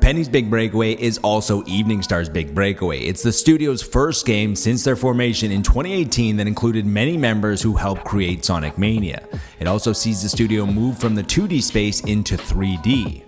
Penny's Big Breakaway is also Evening Star's Big Breakaway. It's the studio's first game since their formation in 2018 that included many members who helped create Sonic Mania. It also sees the studio move from the 2D space into 3D.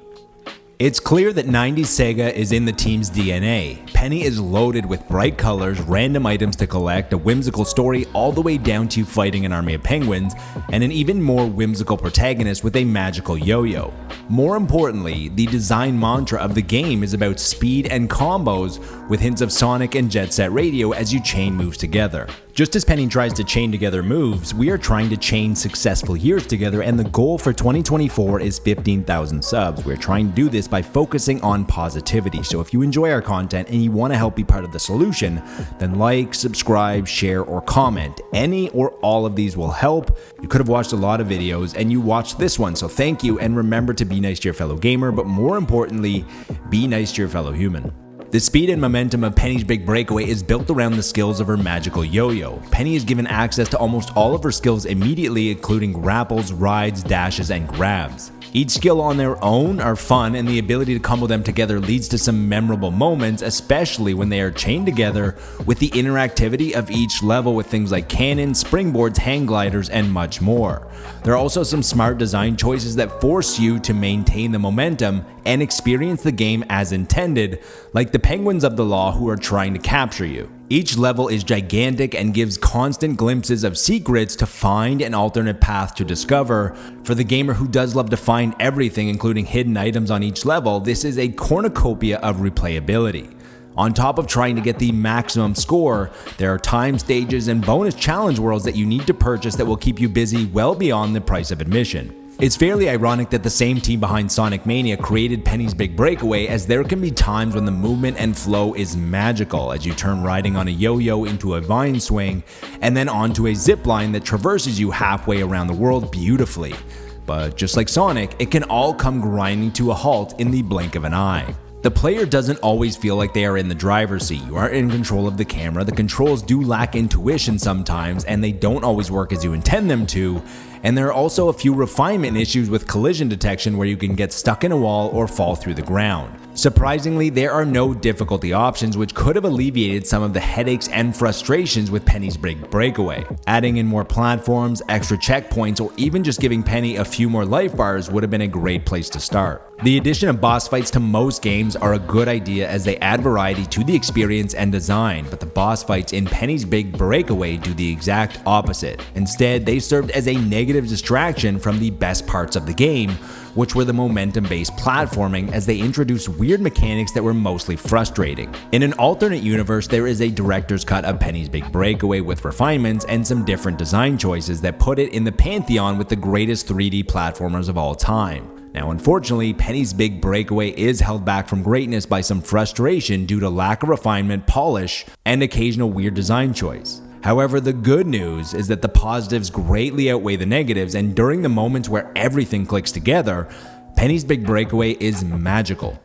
It's clear that 90's Sega is in the team's DNA. Penny is loaded with bright colors, random items to collect, a whimsical story all the way down to fighting an army of penguins, and an even more whimsical protagonist with a magical yo-yo. More importantly, the design mantra of the game is about speed and combos with hints of Sonic and Jet Set Radio as you chain moves together. Just as Penny tries to chain together moves, we are trying to chain successful years together, and the goal for 2024 is 15,000 subs. We're trying to do this by focusing on positivity. So if you enjoy our content and you want to help be part of the solution, then like, subscribe, share, or comment. Any or all of these will help. You could have watched a lot of videos and you watched this one, so thank you, and remember to be nice to your fellow gamer, but more importantly, be nice to your fellow human. The speed and momentum of Penny's Big Breakaway is built around the skills of her magical yo-yo. Penny is given access to almost all of her skills immediately, including grapples, rides, dashes, and grabs. Each skill on their own are fun, and the ability to combo them together leads to some memorable moments, especially when they are chained together with the interactivity of each level with things like cannons, springboards, hang gliders, and much more. There are also some smart design choices that force you to maintain the momentum and experience the game as intended, like the penguins of the law who are trying to capture you. Each level is gigantic and gives constant glimpses of secrets to find an alternate path to discover. For the gamer who does love to find everything, including hidden items on each level, this is a cornucopia of replayability. On top of trying to get the maximum score, there are time stages and bonus challenge worlds that you need to purchase that will keep you busy well beyond the price of admission. It's fairly ironic that the same team behind Sonic Mania created Penny's Big Breakaway, as there can be times when the movement and flow is magical as you turn riding on a yo-yo into a vine swing and then onto a zip line that traverses you halfway around the world beautifully. But just like Sonic, it can all come grinding to a halt in the blink of an eye. The player doesn't always feel like they are in the driver's seat. You aren't in control of the camera, the controls do lack intuition sometimes, and they don't always work as you intend them to, and there are also a few refinement issues with collision detection where you can get stuck in a wall or fall through the ground. Surprisingly, there are no difficulty options, which could have alleviated some of the headaches and frustrations with Penny's Big Breakaway. Adding in more platforms, extra checkpoints, or even just giving Penny a few more life bars would have been a great place to start. The addition of boss fights to most games are a good idea as they add variety to the experience and design, but the boss fights in Penny's Big Breakaway do the exact opposite. Instead, they served as a negative distraction from the best parts of the game, which were the momentum-based platforming, as they introduced weird mechanics that were mostly frustrating. In an alternate universe, there is a director's cut of Penny's Big Breakaway with refinements and some different design choices that put it in the pantheon with the greatest 3D platformers of all time. Now, unfortunately, Penny's Big Breakaway is held back from greatness by some frustration due to lack of refinement, polish, and occasional weird design choice. However, the good news is that the positives greatly outweigh the negatives, and during the moments where everything clicks together, Penny's Big Breakaway is magical.